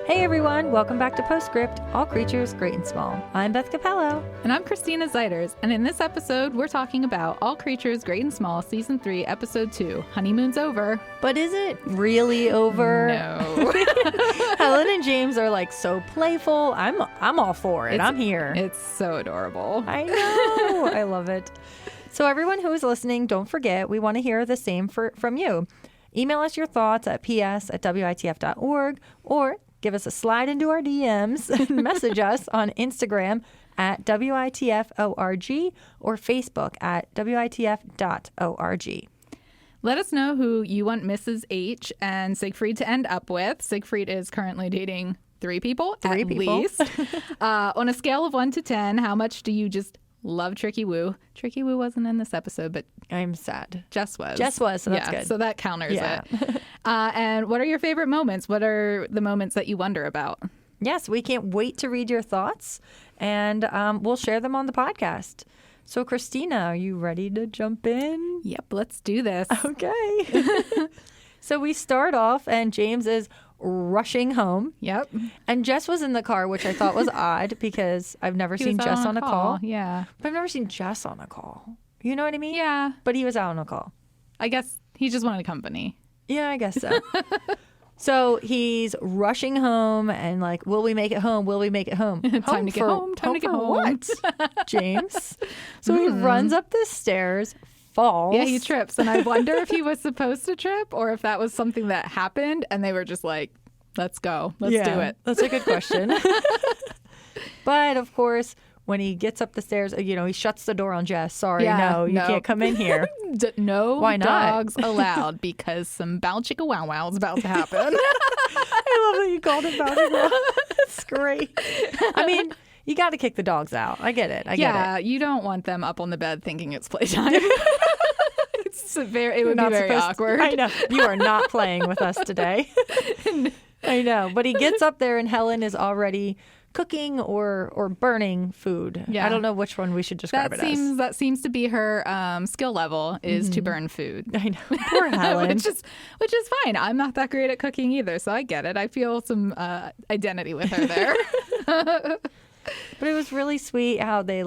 Hey everyone, welcome back to Postscript, All Creatures Great and Small. I'm Beth Capello. And I'm Christina Zeiders, and in this episode, we're talking about All Creatures Great and Small, Season 3, Episode 2, Honeymoon's Over. But is it really over? No. Helen and James are like so playful. I'm all for it. I'm here. It's so adorable. I know. I love it. So everyone who is listening, don't forget, we want to hear the same from you. Email us your thoughts at ps@witf.org or give us a slide into our DMs and message us on Instagram at WITFORG or Facebook at WITF.org. Let us know who you want Mrs. H and Siegfried to end up with. Siegfried is currently dating three people. Least. On a scale of 1 to 10, how much do you just love Tricky Woo? Tricky Woo wasn't in this episode, but I'm sad. Jess was. So that's good. So that counters Yeah. it. And what are your favorite moments? What are the moments that you wonder about? Yes, we can't wait to read your thoughts, and we'll share them on the podcast. So, Christina, are you ready to jump in? Yep, let's do this. Okay. So we start off, and James is rushing home. Yep. And Jess was in the car, which I thought was odd because I've never He seen was out Jess on a call. Yeah. But I've never seen Jess on a call. You know what I mean? Yeah. But he was out on a call. I guess he just wanted company. Yeah, I guess so. So he's rushing home and like, will we make it home? Will we make it home? Time to get home. Time to get for home. What, James? So he runs up the stairs, falls. Yeah, he trips. And I wonder if he was supposed to trip or if that was something that happened and they were just like, let's go. Let's do it. That's a good question. But of course, when he gets up the stairs, he shuts the door on Jess. Sorry, no, you can't come in here. No Why not? dogs allowed because some bow chicka wow wow is about to happen. I love that you called it bounty. That's great. I mean, you got to kick the dogs out. I get it. I get it. You don't want them up on the bed thinking it's playtime. It would be very awkward. I know. You are not playing with us today. I know. But he gets up there and Helen is already cooking or burning food. Yeah. I don't know which one we should describe as. That seems to be her skill level is to burn food. I know. Poor Helen. which is fine. I'm not that great at cooking either, so I get it. I feel some identity with her there. But it was really sweet how they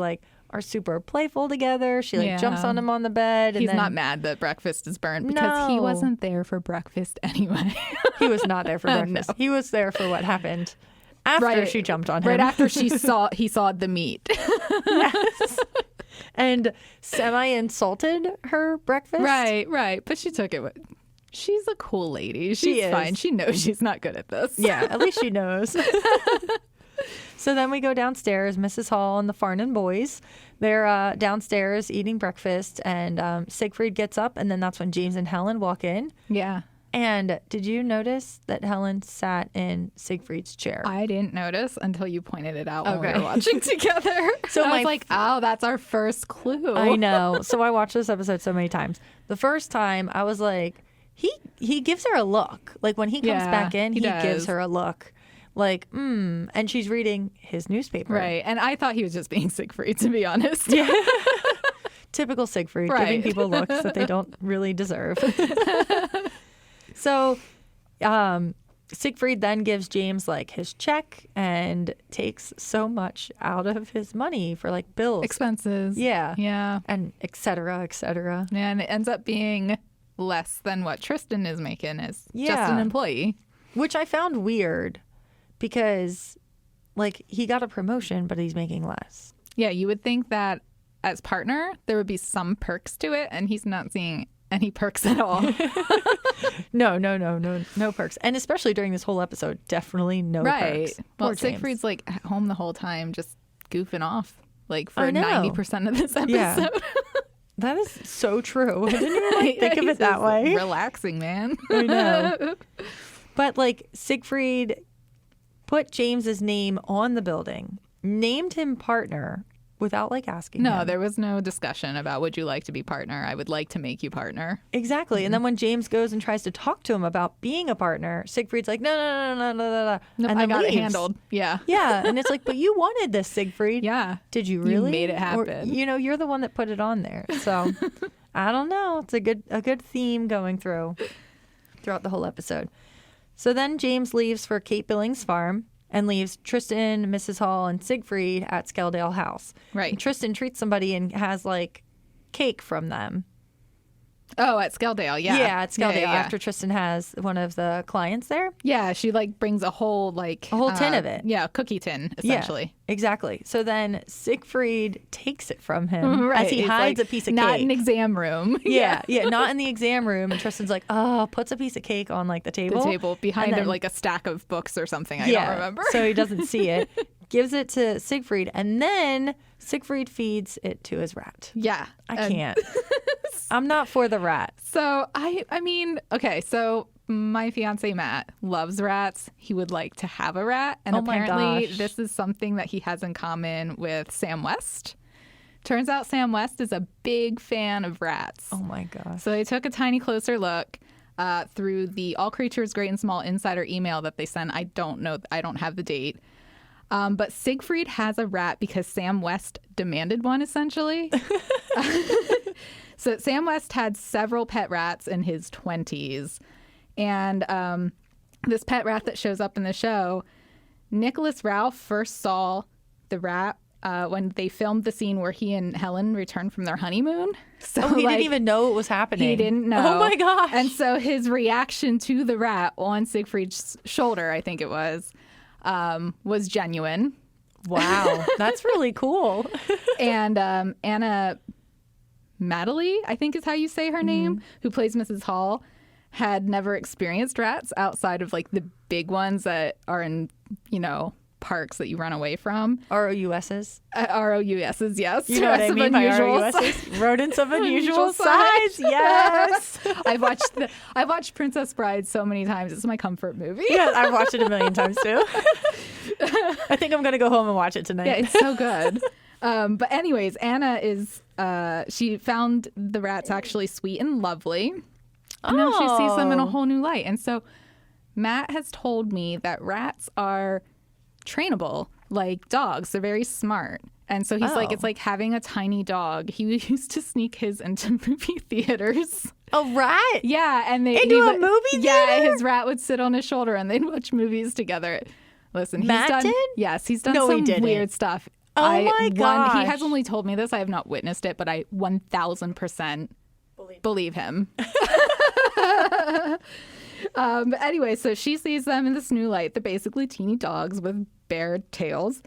are super playful together. She jumps on him on the bed. And He's then, not mad that breakfast is burned because he wasn't there for breakfast anyway. He was not there for breakfast. No. He was there for what happened after she jumped on him. Right after he sawed the meat. Yes. And semi-insulted her breakfast. Right. But she took it. She's a cool lady. She's fine. She knows she's not good at this. Yeah, at least she knows. So then we go downstairs. Mrs. Hall and the Farnan boys, they're downstairs eating breakfast. And Siegfried gets up. And then that's when James and Helen walk in. Yeah. And did you notice that Helen sat in Siegfried's chair? I didn't notice until you pointed it out when we were watching together. So I was like, oh, that's our first clue. I know. So I watched this episode so many times. The first time I was like, he gives her a look. Like when he comes back in, he gives her a look. Like, and she's reading his newspaper. Right. And I thought he was just being Siegfried, to be honest. Yeah. Typical Siegfried, giving people looks that they don't really deserve. So Siegfried then gives James his check and takes so much out of his money for bills. Expenses. Yeah. Yeah. And et cetera, et cetera. Yeah, and it ends up being less than what Tristan is making as just Yeah. an employee. Which I found weird because he got a promotion, but he's making less. Yeah, you would think that as partner, there would be some perks to it, and he's not seeing any perks at all. No perks. And especially during this whole episode, definitely no perks. Well, Poor James. Siegfried's at home the whole time, just goofing off, for I know. 90% of this episode. Yeah. That is so true. I didn't even think of He's it that just way. Relaxing, man. I know. But Siegfried put James's name on the building, named him partner without asking No, him. there was no discussion about would you like to be partner? I would like to make you partner. Exactly. And then when James goes and tries to talk to him about being a partner, Siegfried's like, no. Nope, And I then got it leaves. handled. Yeah. Yeah. And it's but you wanted this, Siegfried. Yeah. Did you really? You made it happen. Or, you're the one that put it on there. So I don't know. It's a good theme going throughout the whole episode. So then James leaves for Kate Billings' farm and leaves Tristan, Mrs. Hall, and Siegfried at Skeldale House. Right. And Tristan treats somebody and has like cake from them. Oh, at Skeldale, yeah. Yeah, at Skeldale, Yeah. after Tristan has one of the clients there. Yeah, she like brings a whole tin of it. Yeah, cookie tin, essentially. Yeah, exactly. So then Siegfried takes it from him as he It's hides like, a piece of not cake. an exam room. Yeah, not in the exam room. And Tristan's like, puts a piece of cake on like the table. The table behind And then- like a stack of books or something. I don't remember. So he doesn't see it. Gives it to Siegfried, and then Siegfried feeds it to his rat. Yeah. I can't. I'm not for the rat. So I mean, okay, so my fiance Matt loves rats. He would like to have a rat, and Oh my apparently gosh. this is something that he has in common with Sam West. Turns out Sam West is a big fan of rats. Oh my gosh. So they took a tiny closer look through the All Creatures Great and Small insider email that they sent. I don't have the date. But Siegfried has a rat because Sam West demanded one, essentially. So Sam West had several pet rats in his 20s. And this pet rat that shows up in the show, Nicholas Ralph first saw the rat when they filmed the scene where he and Helen returned from their honeymoon. So he didn't even know it was happening. He didn't know. Oh my gosh. And so his reaction to the rat on Siegfried's shoulder, I think it was genuine. Wow. That's really cool. And Anna Madeley, I think is how you say her name, who plays Mrs. Hall, had never experienced rats outside of like the big ones that are in, parks that you run away from. ROUSs. ROUSs, yes. You know what I mean by unusual ROUSs? Rodents of unusual Unusual size. Yes. I've watched Princess Bride so many times. It's my comfort movie. Yeah, I've watched it a million times too. I think I'm going to go home and watch it tonight. Yeah, it's so good. But anyways, Anna is, she found the rats actually sweet and lovely. And now she sees them in a whole new light. And so Matt has told me that rats are trainable like dogs. They're very smart. And so he's like, it's like having a tiny dog. He used to sneak his into movie theaters. A rat? Yeah. And Into a movie Yeah, theater? his rat would sit on his shoulder and they'd watch movies together. Listen, Matt done, did? Yes, he's done No, he some didn't. weird stuff. Oh my gosh. He has only told me this. I have not witnessed it, but I 1000% believe him. But anyway, so she sees them in this new light. They're basically teeny dogs with bare tails.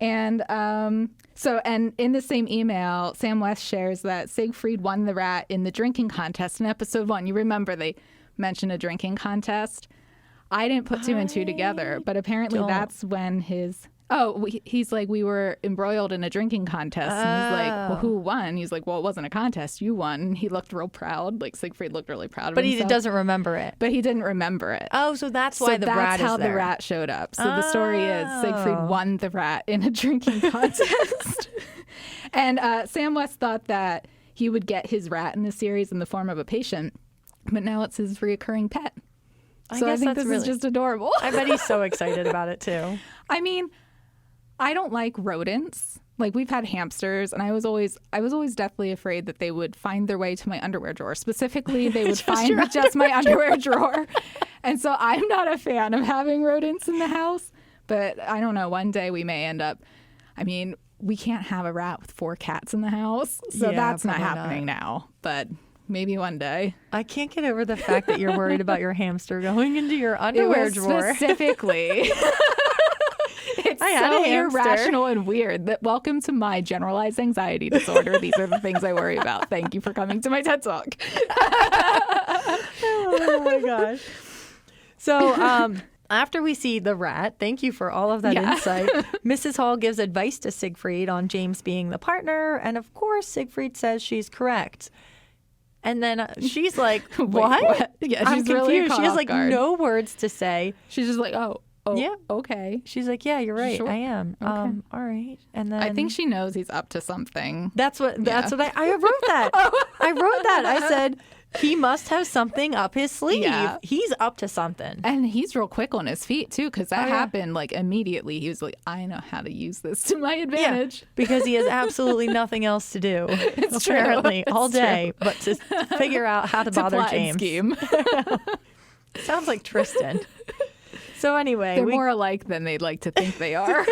And and in the same email, Sam West shares that Siegfried won the rat in the drinking contest in episode 1. You remember they mentioned a drinking contest? I didn't put two and two together, but apparently that's when he's like, we were embroiled in a drinking contest. And he's like, well, who won? He's like, well, it wasn't a contest. You won. And he looked real proud. Like Siegfried looked really proud of But himself. he doesn't remember it. But he didn't remember it. Oh, so that's why the rat is how there. the rat showed up. So the story is Siegfried won the rat in a drinking contest. And Sam West thought that he would get his rat in the series in the form of a patient, but now it's his reoccurring pet. So I think this is just adorable. I bet he's so excited about it too. I mean, I don't like rodents. Like we've had hamsters, and I was always deathly afraid that they would find their way to my underwear drawer. Specifically, they would find just my underwear drawer. And so I'm not a fan of having rodents in the house. But I don't know. One day we may end up. I mean, we can't have a rat with 4 cats in the house, so that's not happening now. But maybe one day. I can't get over the fact that you're worried about your hamster going into your underwear drawer. Specifically. It's I had so a hamster. irrational and weird. That welcome to my generalized anxiety disorder. These are the things I worry about. Thank you for coming to my TED Talk. Oh my gosh. So after we see the rat, thank you for all of that insight. Mrs. Hall gives advice to Siegfried on James being the partner. And of course, Siegfried says she's correct. And then she's like, what? Yeah, I'm she's confused. really caught She has off like guard. no words to say. She's just like, oh, Yeah. okay. She's like, yeah, you're right. Sure. I am. Okay. All right. And then I think she knows he's up to something. That's what I wrote that. I wrote that. I said he must have something up his sleeve. Yeah. He's up to something. And he's real quick on his feet, too, because that Oh, yeah. happened like immediately. He was like, I know how to use this to my advantage. Because he has absolutely nothing else to do, It's true. apparently, It's all day, true. but to figure out how to bother Plot and James. scheme. Sounds like Tristan. So anyway, They're more alike than they'd like to think they are.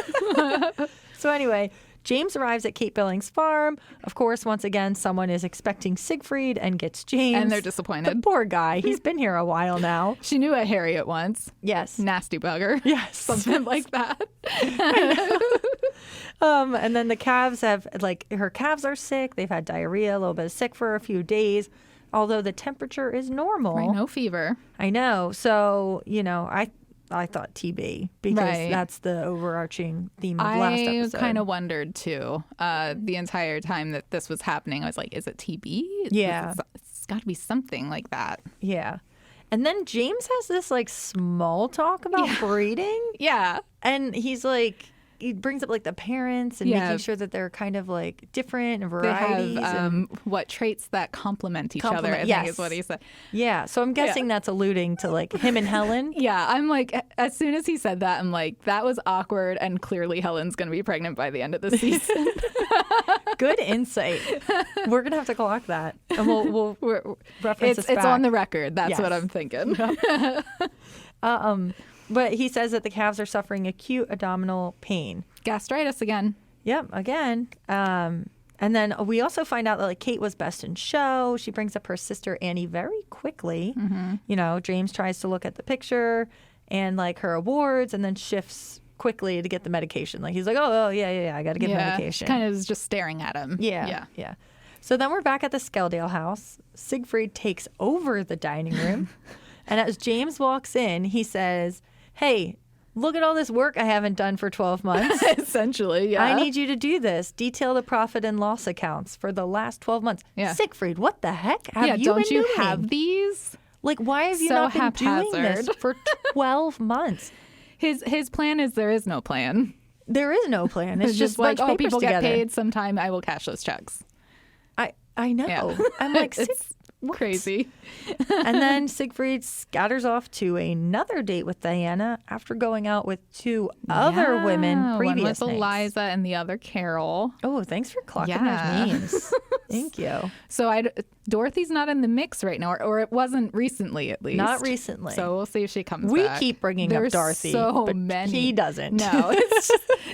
So anyway, James arrives at Kate Billings' farm. Of course, once again, someone is expecting Siegfried and gets James. And they're The disappointed. poor guy. He's been here a while now. She knew a Harriet once. Yes. Nasty bugger. Yes. Something like that. And then the calves her calves are sick. They've had diarrhea, a little bit of sick for a few days, although the temperature is normal. Right, no fever. I know. So, I thought TB because Right. that's the overarching theme of last episode. I kind of wondered too the entire time that this was happening. I was like, is it TB? Yeah. It's got to be something like that. Yeah. And then James has this small talk about breeding. Yeah. And he's he brings up the parents and making sure that they're kind of different and They varieties. have and what traits that complement each other, I think yes. is what he said. yeah. So I'm guessing that's alluding to him and Helen. Yeah, I'm as soon as he said that, I'm like, that was awkward, and clearly Helen's going to be pregnant by the end of the season. Good insight. We're going to have to clock that. And we'll reference this It's back. on the record. That's Yes. what I'm thinking. But he says that the calves are suffering acute abdominal pain. Gastritis again. Yep, again. And then we also find out that Kate was best in show. She brings up her sister Annie very quickly. Mm-hmm. James tries to look at the picture and her awards, and then shifts quickly to get the medication. He's like, oh yeah, I got to get medication. Kind of is just staring at him. Yeah. So then we're back at the Skeldale house. Siegfried takes over the dining room, and as James walks in, he says, "Hey, look at all this work I haven't done for 12 months. Essentially, yeah. I need you to do this. Detail the profit and loss accounts for the last 12 months." Yeah. Siegfried, what the heck have you don't been you doing? have these? Why have you So not been doing this haphazard. for 12 months? His plan is there is no plan. There is no plan. It's just bunch of papers people together. get paid sometime. I will cash those checks. I know. Yeah. I'm like, It's crazy. And then Siegfried scatters off to another date with Diana after going out with two other women previous One was nights. Eliza and the other Carol. Oh, thanks for clocking Yeah. those names. Thank you. So Dorothy's not in the mix right now, or it wasn't recently at least. Not recently. So we'll see if she comes We back. keep bringing There's up Dorothy, so but many. he doesn't. No, it's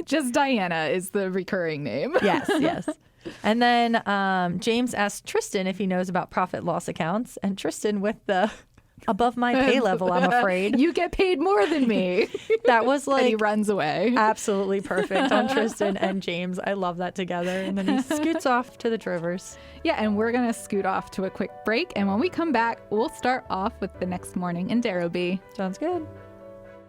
just Diana is the recurring name. Yes. And then James asks Tristan if he knows about profit loss accounts, and Tristan with the above my pay level, I'm afraid. You get paid more than me. That was And he runs away. absolutely perfect on Tristan and James. I love that together. And then he scoots off to the Trovers. Yeah, and we're going to scoot off to a quick break. And when we come back, we'll start off with The Next Morning in Darrowby. Sounds good.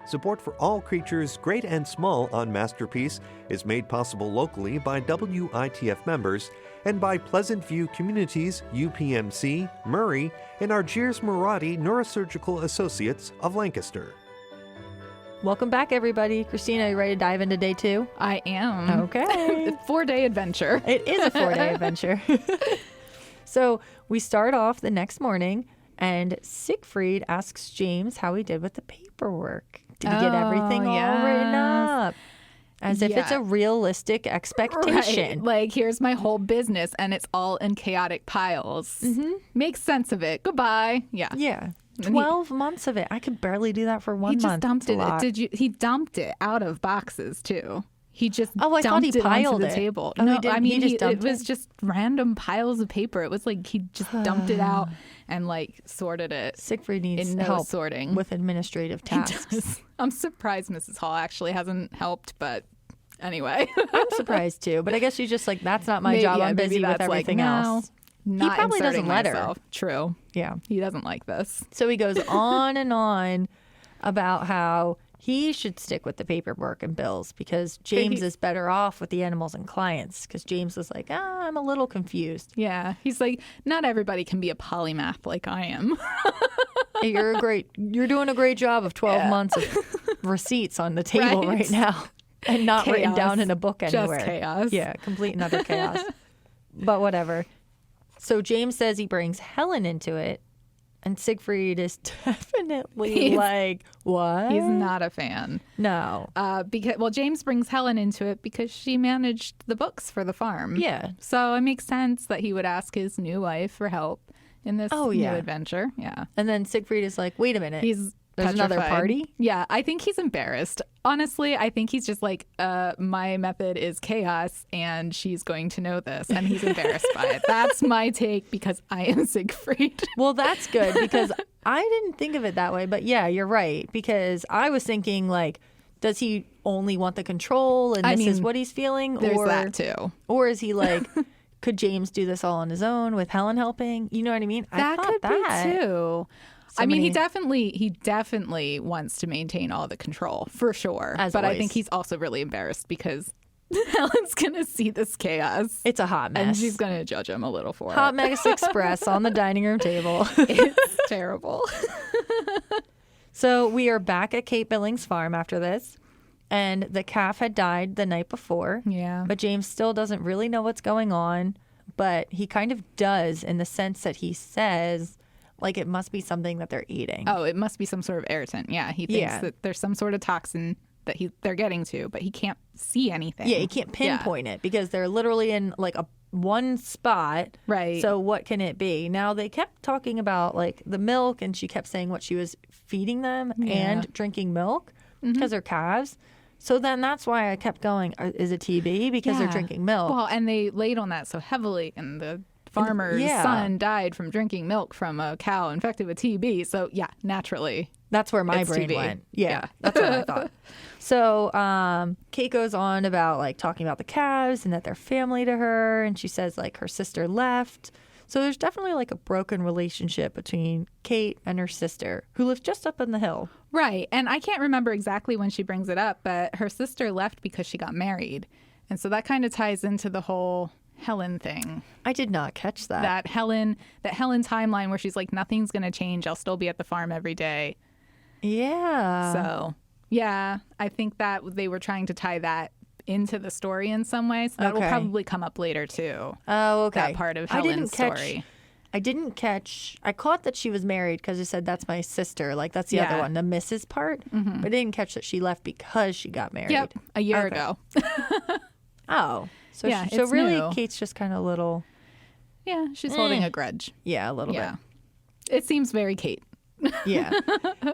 Support for all creatures, great and small, on Masterpiece is made possible locally by WITF members and by Pleasant View Communities, UPMC, Murray, and our Argiers Murati Neurosurgical Associates of Lancaster. Welcome back, everybody. Christina, are you ready to dive into day 2? I am. Okay. 4-day adventure. It is a 4-day adventure. So we start off the next morning, and Siegfried asks James how he did with the paperwork. Did he get everything all written yes. up? As if it's Yeah. a realistic expectation. Right. Here's my whole business, and it's all in chaotic piles. Makes sense of it. Goodbye. Yeah. Yeah. And he- 12 months of it. I could barely do that for one He just month. dumped It's a it. lot. He dumped it out of boxes too. He just Oh, I thought he dumped it onto piled the it. table. Oh, he No, didn't. I mean He just dumped it was it? just random piles of paper. It was like he just dumped it out and sorted it. Siegfried needs in no help sorting. with administrative He tasks. does. I'm surprised Mrs. Hall actually hasn't helped, but anyway. I'm surprised too, but I guess she's just like, that's not my Maybe- job. yeah, I'm maybe busy with that's like, everything no, else. Not probably doesn't inserting let her. myself. True. Yeah. He doesn't like this. So he goes on and on about how he should stick with the paperwork and bills because James is better off with the animals and clients because James is like, I'm a little confused. Yeah. He's like, not everybody can be a polymath like I am. Hey, you're doing a great job of 12 months of receipts on the table right now and not written Chaos. down in a book Just anywhere. chaos. Yeah, complete and utter chaos. But whatever. So James says he brings Helen into it, and Siegfried is definitely like, what? He's not a fan. No. Because James brings Helen into it because she managed the books for the farm. Yeah. So it makes sense that he would ask his new wife for help. in this Oh, new yeah. adventure. Yeah. And then Siegfried is like, wait a minute. There's another petrified. party? Yeah, I think he's embarrassed. Honestly, I think he's just like, my method is chaos and she's going to know this. And he's embarrassed by it. That's my take because I am Siegfried. Well, that's good because I didn't think of it that way. But yeah, you're right. Because I was thinking, like, does he only want the control and this is what he's feeling? There's that too. Or is he like, could James do this all on his own with Helen helping? You know what I mean? That I could thought be too. I mean, he definitely wants to maintain all the control for sure. As but always. I think he's also really embarrassed because Helen's gonna see this chaos. It's a hot mess. And she's gonna judge him a little for Hot it. Mess Express on the dining room table. It's terrible. So we are back at Kate Billings' farm after this. And the calf had died the night before. Yeah. But James still doesn't really know what's going on. But he kind of does in the sense that he says, like, it must be something that they're eating. Oh, it must be some sort of irritant. Yeah, he thinks that there's some sort of toxin that they're getting to, but he can't see anything. Yeah, he can't pinpoint it because they're literally in like one spot. Right. So what can it be? Now they kept talking about like the milk, and she kept saying what she was feeding them and drinking milk because they're calves. So then that's why I kept going, is it TB? Because they're drinking milk. Well, and they laid on that so heavily, and the farmer's son died from drinking milk from a cow infected with TB. So yeah, naturally. That's where my It's brain TB. went. Yeah, that's what I thought. So Kate goes on about like talking about the calves and that they're family to her. And she says like her sister left. So there's definitely like a broken relationship between Kate and her sister, who lives just up on the hill. Right. And I can't remember exactly when she brings it up, but her sister left because she got married. And so that kind of ties into the whole Helen thing. I did not catch that. That Helen timeline where she's like, nothing's going to change. I'll still be at the farm every day. Yeah. So, yeah, I think that they were trying to tie that into the story in some way. So that will probably come up later, too. Oh, okay. That part of Helen's story. I didn't catch. I caught that she was married because it said that's my sister. Like that's the other one, the Mrs. part. But I didn't catch that she left because she got married. Yep, a year ago. Oh, so Yeah, so it's really, new. Kate's just kind of little. Yeah, she's holding a grudge. Yeah, a little Yeah. It seems very Kate. bit. Yeah.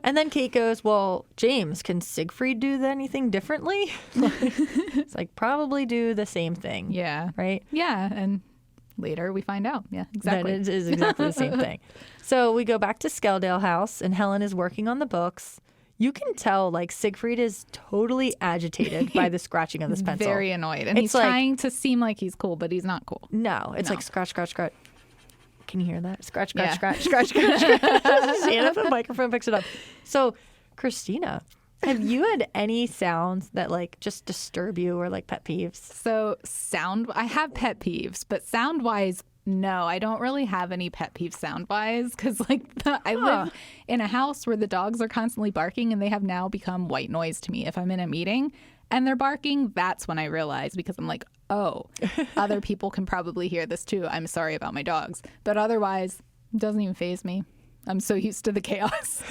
And then Kate goes, "Well, James, can Siegfried do anything differently?" It's like probably do the same thing. Yeah. Right. Yeah, and later we find out. Yeah, exactly. That it is exactly the same thing. So we go back to Skeldale House, and Helen is working on the books. You can tell, like, Siegfried is totally agitated by the scratching of this pencil. Very annoyed. And It's he's like- trying to seem like he's cool, but he's not cool. No, it's No. like scratch, scratch, scratch. Can you hear that? Scratch, scratch, Yeah. scratch, scratch, scratch, scratch. Stand up, the microphone picks it up. So, Christina, have you had any sounds that, like, just disturb you or, like, pet peeves? So I have pet peeves, but sound-wise, no, I don't really have any pet peeves sound-wise because, like, I live in a house where the dogs are constantly barking, and they have now become white noise to me. If I'm in a meeting and they're barking, that's when I realize, because I'm like, oh, other people can probably hear this too. I'm sorry about my dogs. But otherwise, it doesn't even faze me. I'm so used to the chaos.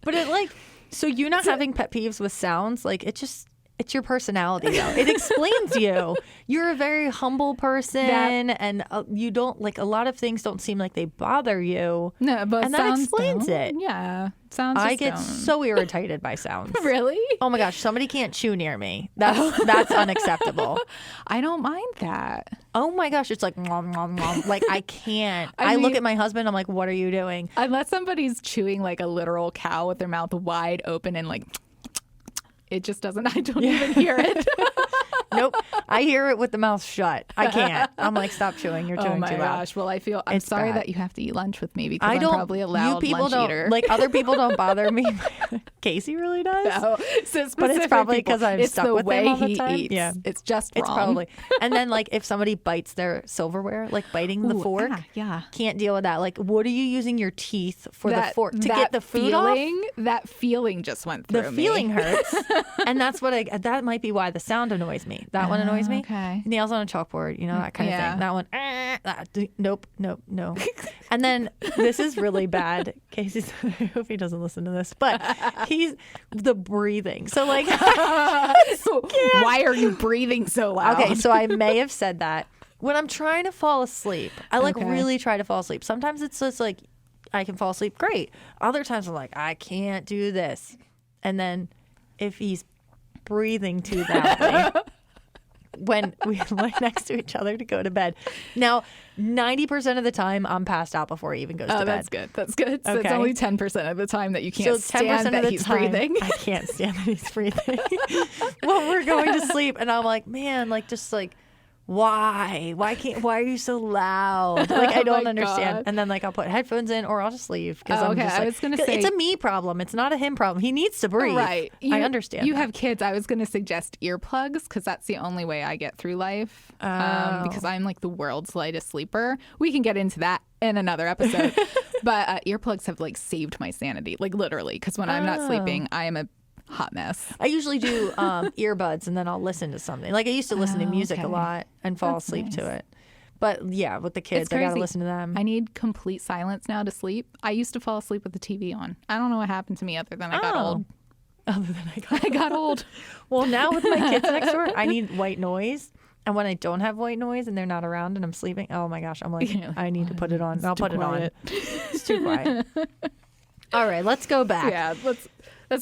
But it, like, so you not having pet peeves with sounds, like, it's your personality, though. It explains you. You're a very humble person, and you don't, like, a lot of things don't seem like they bother you. No, but and that sounds explains don't. it. Yeah, sounds. I just get don't. so irritated by sounds. Really? Oh my gosh, somebody can't chew near me. That's unacceptable. I don't mind that. Oh my gosh, it's like nom, nom, nom. Like I can't. I I look mean- at my husband, I'm like, what are you doing? Unless somebody's chewing like a literal cow with their mouth wide open and like, it just doesn't. I don't even hear it. Nope. I hear it with the mouth shut. I can't. I'm like, stop chewing. You're chewing Oh my too loud. gosh. Well, I'm It's sorry bad. that you have to eat lunch with me because I I'm don't. probably a loud you people lunch don't eater. like other people don't bother me. Casey really does. No. So But it's specific probably people. 'cause I'm it's stuck the with him way all the he time. eats. Yeah. It's just It's wrong. probably. And then like if somebody bites their silverware, like biting the Ooh, fork, yeah. can't deal with that. Like, what are you using your teeth for the fork to that get the food off? feeling, That feeling just went through The me. feeling hurts, and that's what that might be why the sound annoys me. That one annoys me. Okay. Nails on a chalkboard, you know, that kind of Yeah. thing. That one, nope, no. And then this is really bad. Casey's. I hope he doesn't listen to this, but he's the breathing. So like, Why are you breathing so loud? okay, so I may have said that. when I'm trying to fall asleep, I like Okay. really try to fall asleep. Sometimes it's just like I can fall asleep great. Other times I'm like, I can't do this. And then if he's breathing too loudly when we lie next to each other to go to bed. Now, 90% of the time I'm passed out before he even goes to bed. That's good. That's good. So it's Okay. only 10% of the time that you can't So 10% stand of that the he's time, breathing. I can't stand that he's breathing. When we're going to sleep, and I'm like, man, like just like, why? Why are you so loud? Like I Oh don't my understand. God. And then like I'll put headphones in, or I'll just leave because Oh, I'm okay. just I like, was gonna 'cause say- it's a me problem. It's not a him problem. He needs to breathe. Right. I understand. You that. have kids. I was going to suggest earplugs because that's the only way I get through life. Because I'm like the world's lightest sleeper. We can get into that in another episode. But earplugs have like saved my sanity, like literally. Because when I'm not sleeping, I am a hot mess. I usually do earbuds, and then I'll listen to something. Like I used to listen to music a okay. lot and fall That's asleep to nice. it. But yeah, with the kids, I gotta crazy. listen to them. I need complete silence now to sleep. I used to fall asleep with the TV on. I don't know what happened to me other than I got old. Other than I got I got old. Well, now with my kids next door, I need white noise. And when I don't have white noise and they're not around and I'm sleeping, oh my gosh, I'm like, You're like, I need to put it on. I'll too put it quiet. on. It's too quiet. All right, let's go back. Yeah, let's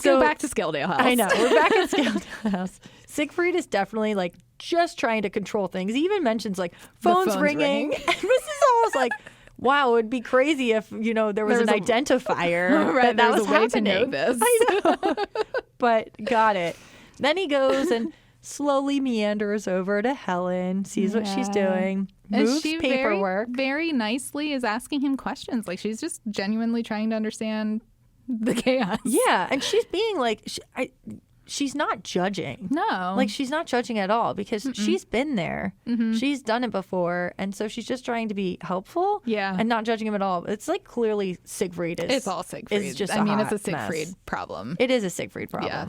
So- go back to Skeldale House. I know. We're back at Skeldale House. Siegfried is definitely like just trying to control things. He even mentions like phone's ringing. And Mrs. Hall's like, wow, it would be crazy if, there was an identifier Right, that there's was a way to know happening. this. I know. But got it. Then he goes and slowly meanders over to Helen, sees what she's Yeah. doing, And moves she paperwork. very nicely is asking him questions. Like she's just genuinely trying to understand the chaos. Yeah, and she's being like, she's not judging. No. Like she's not judging at all because she's been there. Mm-hmm. She's done it before. And so she's just trying to be helpful Yeah. and not judging him at all. It's like clearly Siegfried is. it's all Siegfried. It's just I mean, it's a hot mess. Siegfried problem. It is a Siegfried problem. Yeah.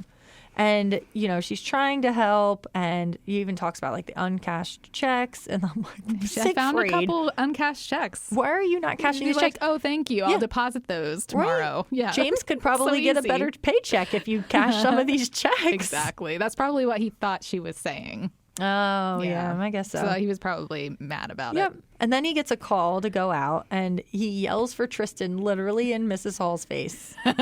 And, she's trying to help. And he even talks about like the uncashed checks. And I'm like, I found a Siegfried, couple uncashed checks. why are you not cashing He's these like, checks? oh, thank you. Yeah. I'll deposit those tomorrow. Right? Yeah. James could probably So get a easy. better paycheck if you cash some of these checks. Exactly. That's probably what he thought she was saying. Oh, yeah, I guess so. So he was probably mad about Yep. it. And then he gets a call to go out, and he yells for Tristan literally in Mrs. Hall's face. How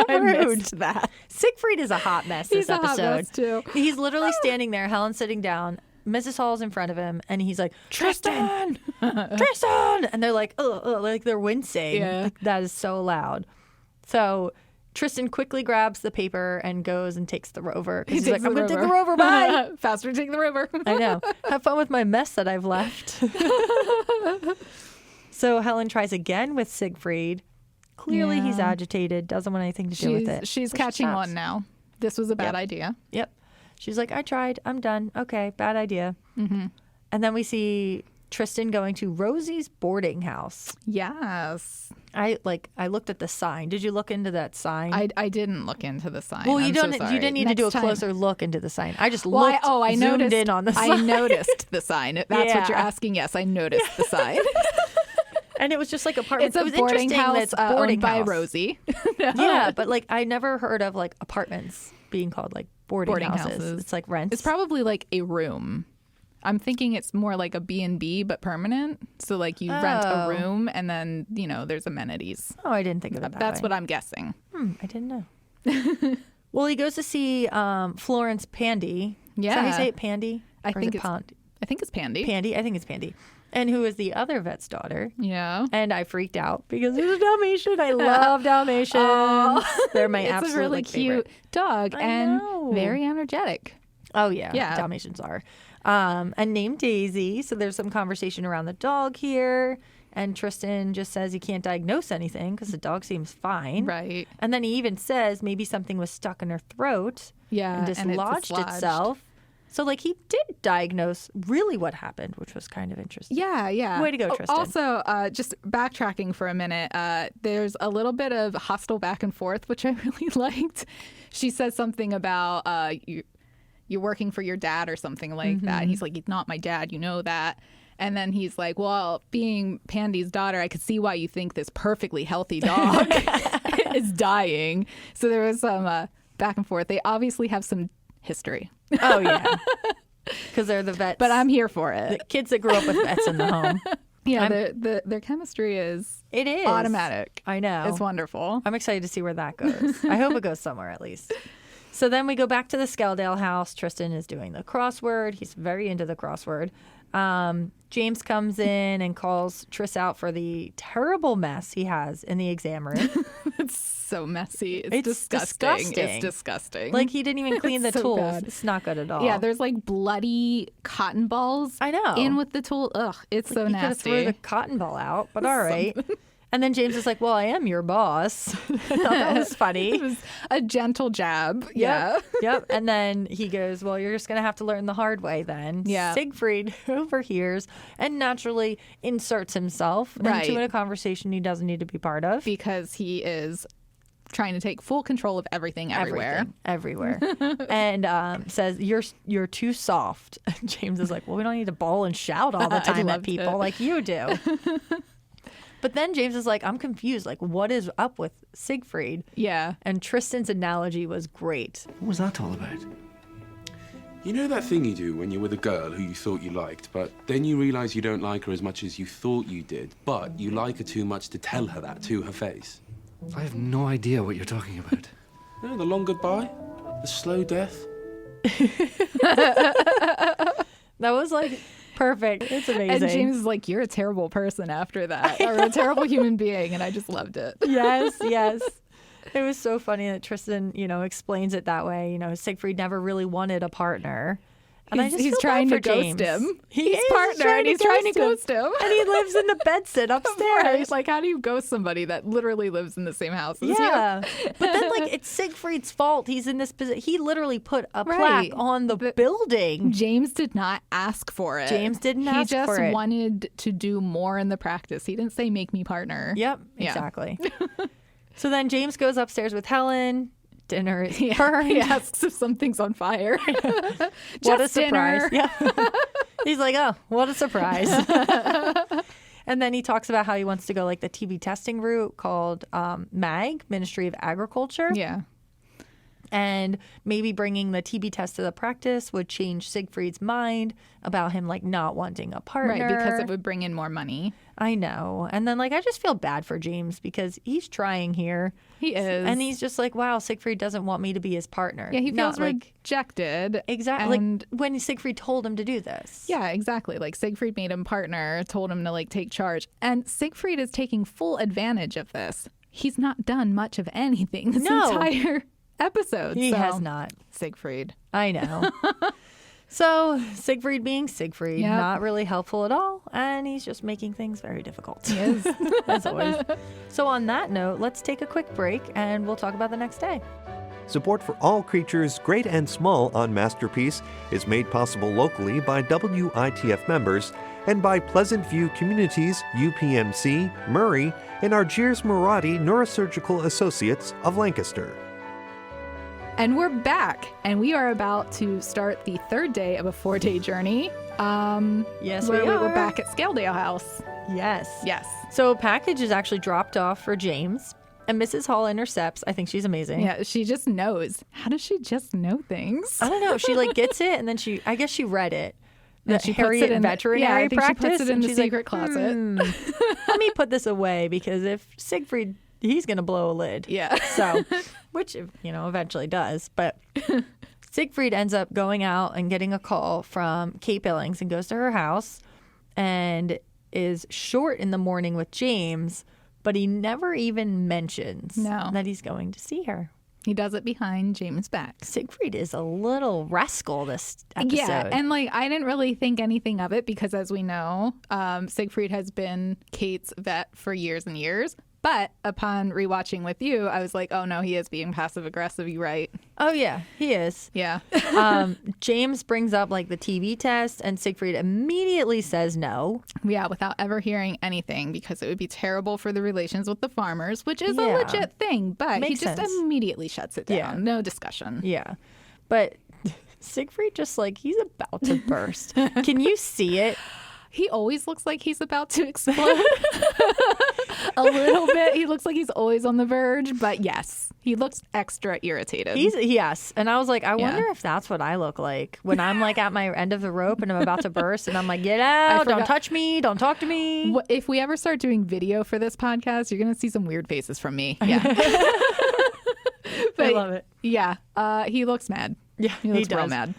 I rude. missed that. Siegfried is a hot mess He's this a hot episode. mess, too. He's literally standing there, Helen's sitting down, Mrs. Hall's in front of him, and he's like, Tristan! Tristan! And they're like, ugh, like they're wincing. Yeah. Like, that is so loud. So Tristan quickly grabs the paper and goes and takes the rover. 'Cause he's like, I'm going to take the rover, bye. Faster, take the rover. I know. Have fun with my mess that I've left. So Helen tries again with Siegfried. Clearly he's Yeah. agitated, doesn't want anything to do with it. She's So she catching stops. on now. This was a bad Yep. idea. Yep. She's like, I tried. I'm done. Okay, bad idea. Mm-hmm. And then we see Tristan going to Rosie's boarding house. Yes. I looked at the sign. Did you look into that sign? I didn't look into the sign. well, I'm so you sorry. didn't need to do a Next time. closer look into the sign. I just Well, looked. I zoomed noticed in on the sign. I noticed the sign. That's what Yeah. you're asking. Yes, I noticed the sign. And it was just like apartments. It's a it was boarding interesting house that it's boarding owned by house. Rosie. Yeah, but like I never heard of like apartments being called like boarding houses. It's like rents. It's probably like a room. I'm thinking it's more like a B&B but permanent. So like you rent a Oh. room and then, there's amenities. Oh, I didn't think of it that That's way. what I'm guessing. I didn't know. Well, he goes to see Florence Pandy. Is that how you Yeah. say it, Pandy? I Or is think it it's Pond? I think it's Pandy. Pandy. I think it's Pandy. And who is the other vet's daughter? Yeah. And I freaked out because it was a Dalmatian. I love Dalmatians. They're my It's absolute a really like, cute favorite. dog I and know. very energetic. Oh yeah, Yeah. Dalmatians are. And named Daisy. So there's some conversation around the dog here. And Tristan just says he can't diagnose anything because the dog seems fine. Right. And then he even says maybe something was stuck in her throat Yeah. and it's dislodged itself. So like he did diagnose really what happened, which was kind of interesting. Yeah, yeah. Way to go, Tristan. Also, just backtracking for a minute, there's a little bit of hostile back and forth, which I really liked. She says something about you're working for your dad or something like that. And he's like, he's not my dad, you know that. And then he's like, well, being Pandy's daughter, I could see why you think this perfectly healthy dog is dying. So there was some back and forth. They obviously have some history. Oh yeah. because they're the vets. But I'm here for the it. kids that grew up with vets in the home. Yeah, their chemistry is It is automatic. I know. It's wonderful. I'm excited to see where that goes. I hope it goes somewhere at least. So then we go back to the Skeldale house. Tristan is doing the crossword. He's very into the crossword. James comes in and calls Tris out for the terrible mess he has in the exam room. It's so messy. It's disgusting. It's disgusting. Like he didn't even clean the It's so tools. bad. It's not good at all. Yeah, there's like bloody cotton balls. I know. In with the tool. Ugh, it's so he could have nasty. threw the cotton ball out, but all right. And then James is like, well, I am your boss. I thought that was funny. It was a gentle jab. Yeah. Yep. And then he goes, well, you're just going to have to learn the hard way then. Yeah. Siegfried overhears and naturally inserts himself into a conversation he doesn't need to be part of. Because he is trying to take full control of everything everywhere. Everywhere. And says, you're too soft. And James is like, well, we don't need to bawl and shout all the time at people like you do. But then James is like, I'm confused. Like, what is up with Siegfried? Yeah. And Tristan's analogy was great. What was that all about? You know that thing you do when you're with a girl who you thought you liked, but then you realise you don't like her as much as you thought you did, but you like her too much to tell her that to her face? I have no idea what you're talking about. No, the long goodbye? The slow death? That was like perfect. It's amazing. And James is like, you're a terrible person after that, or a terrible human being. And I just loved it. Yes. It was so funny that Tristan, explains it that way. Siegfried never really wanted a partner. And He's trying to ghost him. He's partner and he's trying to ghost him. And he lives in the bedsit upstairs. Right? Like, how do you ghost somebody that literally lives in the same house as you? Yeah. But then, it's Siegfried's fault. He's in this position. He literally put a plaque on the building. James did not ask for it. James didn't ask for it. He just wanted to do more in the practice. He didn't say, make me partner. Yep, Yeah. exactly. So then James goes upstairs with Helen. Dinner is burned. He asks if something's on fire. What a surprise. Yeah. He's like, oh, what a surprise. And then he talks about how he wants to go the TB testing route called MAG, Ministry of Agriculture. Yeah. And maybe bringing the TB test to the practice would change Siegfried's mind about him not wanting a partner. Right, because it would bring in more money. I know. And then I just feel bad for James because he's trying here. He is. And he's just like, wow, Siegfried doesn't want me to be his partner. Yeah, he feels rejected. Exactly. And when Siegfried told him to do this. yeah, exactly. Siegfried made him partner, told him to take charge. And Siegfried is taking full advantage of this. He's not done much of anything this entire episode. He has not. Siegfried. I know. So Siegfried being Siegfried, not really helpful at all. And he's just making things very difficult. He is. As always. So on that note, let's take a quick break and we'll talk about the next day. Support for all creatures, great and small, on Masterpiece is made possible locally by WITF members and by Pleasant View Communities, UPMC, Murray, and Argiers Murati Neurosurgical Associates of Lancaster. And we're back, and we are about to start the third day of a 4-day journey. Yes, where we are. We're back at Skeldale House. Yes. So a package is actually dropped off for James, and Mrs. Hall intercepts. I think she's amazing. Yeah, she just knows. How does she just know things? I don't know. She gets it, and then I guess she read it. And she Harriet puts it in veterinary I think practice. she puts it in and the she's secret closet. Let me put this away because if Siegfried, he's going to blow a lid. Yeah. So, which, eventually does. But Siegfried ends up going out and getting a call from Kate Billings and goes to her house and is short in the morning with James, but he never even mentions that he's going to see her. He does it behind James' back. Siegfried is a little rascal this episode. Yeah, and I didn't really think anything of it because, as we know, Siegfried has been Kate's vet for years and years. But upon rewatching with you, I was like, oh no, he is being passive aggressive. You're right. Oh yeah, he is. Yeah. James brings up the TB test, and Siegfried immediately says no. Yeah, without ever hearing anything because it would be terrible for the relations with the farmers, which is a legit thing. But Makes he just sense. immediately shuts it down. Yeah. No discussion. Yeah, but Siegfried just he's about to burst. Can you see it? He always looks like he's about to explode. A little bit. He looks like he's always on the verge, but yes, he looks extra irritated. Yes. And I was like, I wonder if that's what I look like when I'm like at my end of the rope and I'm about to burst and I'm like, get out, don't touch me, don't talk to me. If we ever start doing video for this podcast, you're going to see some weird faces from me. Yeah. But, I love it. Yeah. He looks mad. Yeah, he looks real does. mad.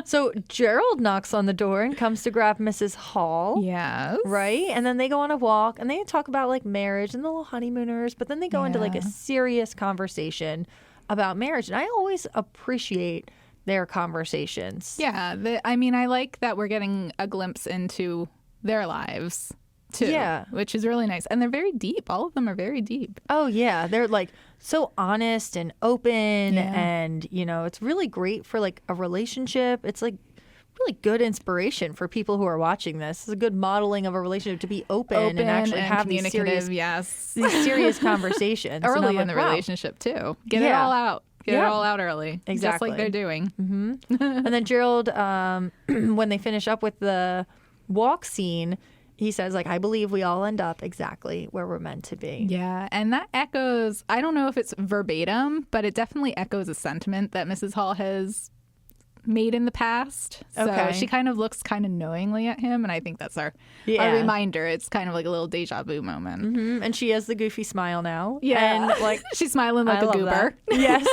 So Gerald knocks on the door and comes to grab Mrs. Hall. Yes. Right? And then they go on a walk and they talk about like marriage and the little honeymooners, but then they go into like a serious conversation about marriage. And I always appreciate their conversations. Yeah. I like that we're getting a glimpse into their lives too. Yeah. Which is really nice. And they're very deep. All of them are very deep. Oh, yeah. They're like so honest and open. And, you know, it's really great for like a relationship. It's like really good inspiration for people who are watching this. It's a good modeling of a relationship to be open and actually have these serious, these serious conversations. Early in the relationship, too. Get it all out. Get it all out early. Exactly. Just like they're doing. Mm-hmm. And then Gerald, when they finish up with the walk scene, he says, like, I believe we all end up exactly where we're meant to be. Yeah, and that echoes, I don't know if it's verbatim, but it definitely echoes a sentiment that Mrs. Hall has made in the past. So she kind of looks kind of knowingly at him, and I think that's our reminder. It's kind of like a little deja vu moment. Mm-hmm. And she has the goofy smile now. Yeah. And, like, she's smiling like a goober. Yes.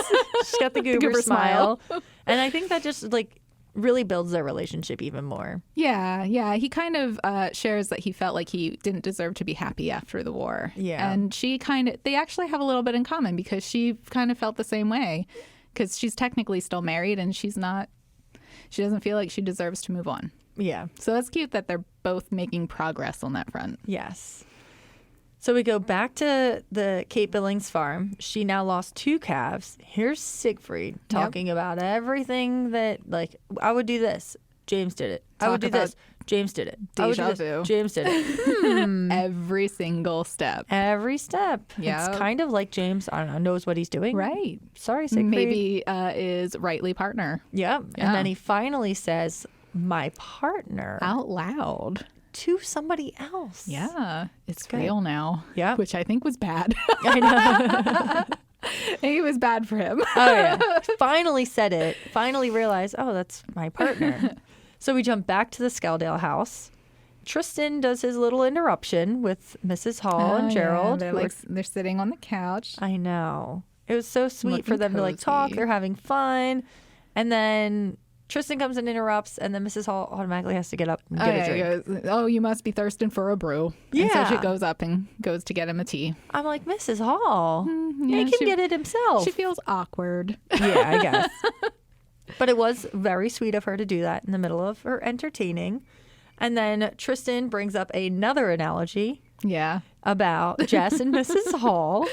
She's got the goober smile. And I think that just, like, really builds their relationship even more. Yeah. He kind of shares that he felt like he didn't deserve to be happy after the war. Yeah. And they actually have a little bit in common because she kind of felt the same way because she's technically still married and she doesn't feel like she deserves to move on. Yeah. So it's cute that they're both making progress on that front. Yes. So we go back to the Kate Billings farm. She now lost 2 calves. Here's Siegfried talking about everything that, like, I would do this. James did it. I would do this. James did it. Deja vu. James did it. Every single step. Every step. Yeah. It's kind of like James, I don't know, knows what he's doing. Right. Sorry, Siegfried. Maybe is rightly partner. Yep. And then he finally says, my partner. Out loud. To somebody else. Yeah. It's good. real now. Yeah. Which I think was bad. I know. It was bad for him. Oh, yeah. Finally said it. Finally realized, oh, that's my partner. So we jump back to the Skeldale house. Tristan does his little interruption with Mrs. Hall and Gerald. Yeah, they're sitting on the couch. I know. It was so sweet for them to like talk. cozy. They're having fun. And then Tristan comes and interrupts, and then Mrs. Hall automatically has to get up and get a drink. He goes, oh, you must be thirsting for a brew. Yeah. And so she goes up and goes to get him a tea. I'm like, Mrs. Hall, yeah, he can get it himself. She feels awkward. Yeah, I guess. But it was very sweet of her to do that in the middle of her entertaining. And then Tristan brings up another analogy Yeah. about Jess and Mrs. Hall.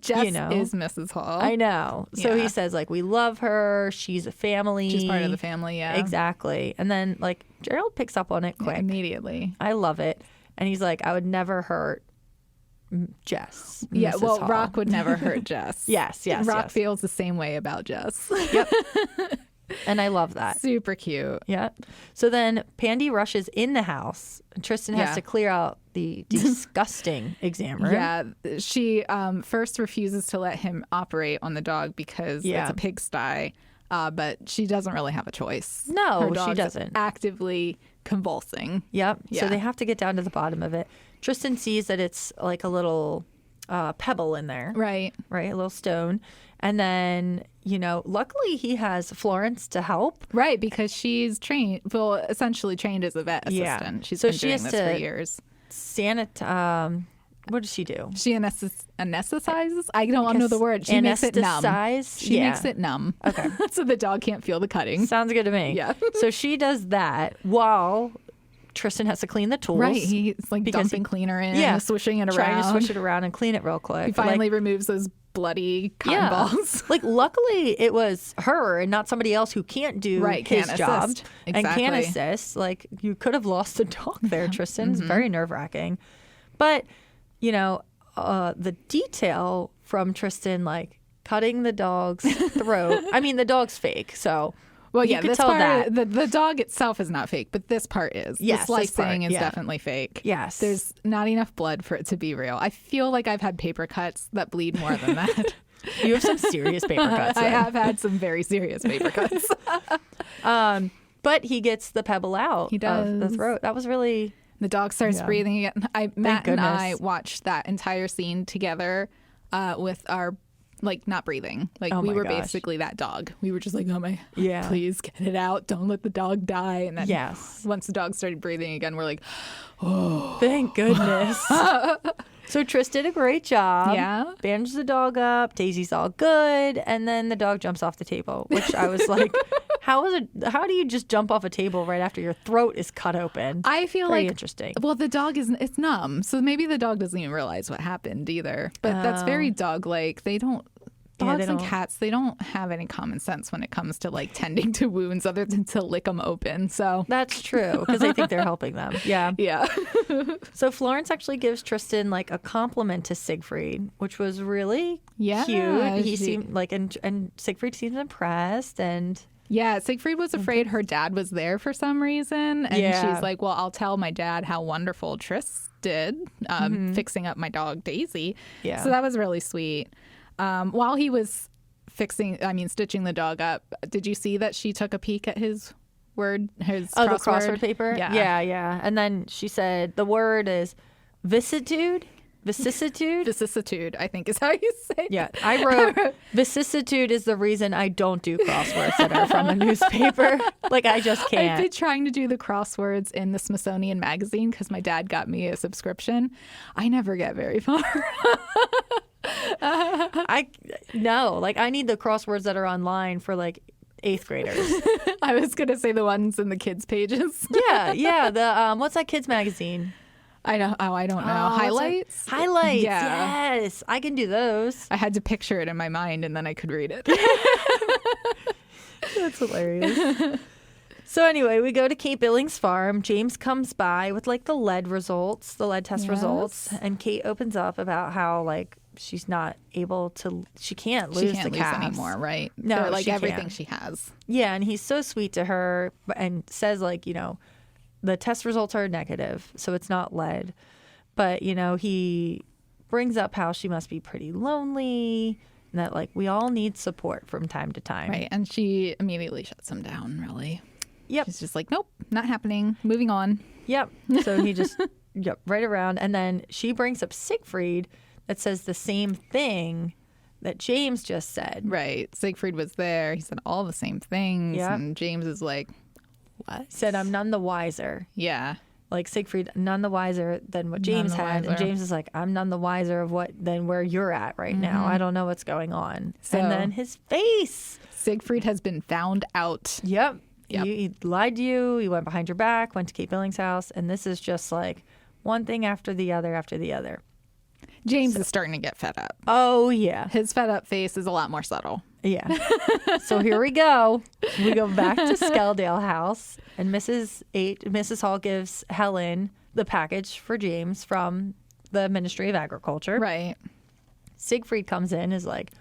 Jess know. is Mrs. Hall. I know. So Yeah. he says, like, we love her. She's a family. She's part of the family, yeah. Exactly. And then, like, Gerald picks up on it quick. Immediately. I love it. And he's like, I would never hurt Jess. Yeah, Mrs. well, Hall. Rock would never hurt Jess. Yes. Rock feels the same way about Jess. Yep. And I love that. Super cute. Yep. So then Pandy rushes in the house. And Tristan has Yeah. to clear out the disgusting exam room. Yeah, she first refuses to let him operate on the dog because Yeah. it's a pigsty, but she doesn't really have a choice. No, Her she dog's doesn't. actively convulsing. Yep. So Yeah. they have to get down to the bottom of it. Tristan sees that it's like a little pebble in there, Right. right? A little stone. And then, you know, luckily he has Florence to help. Right, because she's trained, well, essentially trained as a vet Yeah. assistant. She's So been she doing has this to- for years. What does she do? She anesthetizes? I don't know the word. She makes it numb. Anesthetize? She Yeah. makes it numb. Okay. So the dog can't feel the cutting. Sounds good to me. Yeah. So she does that while Tristan has to clean the tools. Right, he's like because dumping cleaner in, Yeah. swishing it trying around. to swish it around and clean it real quick. He finally removes those bloody cotton balls. Like, luckily it was her and not somebody else who can't do Right, his can't job assist. and can Exactly. assist. Like, you could have lost a dog there, Tristan. It's very nerve-wracking. But, you know, the detail from Tristan, like, cutting the dog's throat. I mean, the dog's fake, so Well, You yeah, could this tell part, that. the dog itself is not fake, but this part is. Yes, the this part, slicing is yeah. definitely fake. Yes. There's not enough blood for it to be real. I feel like I've had paper cuts that bleed more than that. You have some serious paper cuts. I then. have had some very serious paper cuts. But he gets the pebble out He of the does. throat. That was really The dog starts Yeah. breathing again. Matt and I goodness. watched that entire scene together with our, like, not breathing. Like, Oh we my were gosh. basically that dog. We were just like, oh my, Yeah. please get it out. Don't let the dog die. And then Yes. once the dog started breathing again, we're like, Thank goodness. So Tris did a great job. Yeah. Bandages the dog up. Daisy's all good. And then the dog jumps off the table, which I was like, how do you just jump off a table right after your throat is cut open? I feel Very like interesting. Well, the dog it's numb, so maybe the dog doesn't even realize what happened either. But that's very dog-like. They don't. Yeah, Dogs they and don't- cats, they don't have any common sense when it comes to like tending to wounds other than to lick them open. So That's true because they think they're helping them. Yeah. yeah, So Florence actually gives Tristan like a compliment to Siegfried, which was really Yeah, cute. He she- seemed like, and Siegfried seemed impressed, and yeah. Siegfried was afraid her dad was there for some reason, and Yeah. she's like, "Well, I'll tell my dad how wonderful Tris did fixing up my dog Daisy." Yeah. So that was really sweet. While he was stitching the dog up, did you see that she took a peek at his the crossword paper. Yeah. yeah. And then she said the word is vicissitude. Vicissitude, I think is how you say it. Yeah, I wrote vicissitude is the reason I don't do crosswords that are from a newspaper. Like I just I've can't. been trying to do the crosswords in the Smithsonian magazine because my dad got me a subscription. I never get very far. I need the crosswords that are online for like 8th graders. I was going to say the ones in the kids' pages. Yeah. The what's that kids magazine? I don't know. What's Highlights? that? Highlights. Yeah. Yes, I can do those. I had to picture it in my mind and then I could read it. That's hilarious. So anyway, we go to Kate Billings' farm. James comes by with like the lead test results, and Kate opens up about how like she's not able to, she can't lose She can't the lose calves anymore, right? No, They're like she everything can't. she has. Yeah, and he's so sweet to her and says like, the test results are negative, so it's not lead. But, he brings up how she must be pretty lonely and that like we all need support from time to time. Right. And she immediately shuts him down, really. Yep. She's just like, nope, not happening. Moving on. Yep. So he just, right around. And then she brings up Siegfried that says the same thing that James just said. Right. Siegfried was there. He said all the same things. Yeah. And James is like, what? Said, I'm none the wiser. Yeah. Like Siegfried, none the wiser than what James None the had. And wiser. James is like, I'm none the wiser of than where you're at right now. I don't know what's going on. So- and then his face. Siegfried has been found out. Yep. Yep. He lied to you. He went behind your back, went to Kate Billings' house. And this is just like one thing after the other after the other. James is starting to get fed up. Oh, yeah. His fed up face is a lot more subtle. Yeah. So here we go. We go back to Skeldale House, and Mrs. Hall gives Helen the package for James from the Ministry of Agriculture. Right. Siegfried comes in, is like,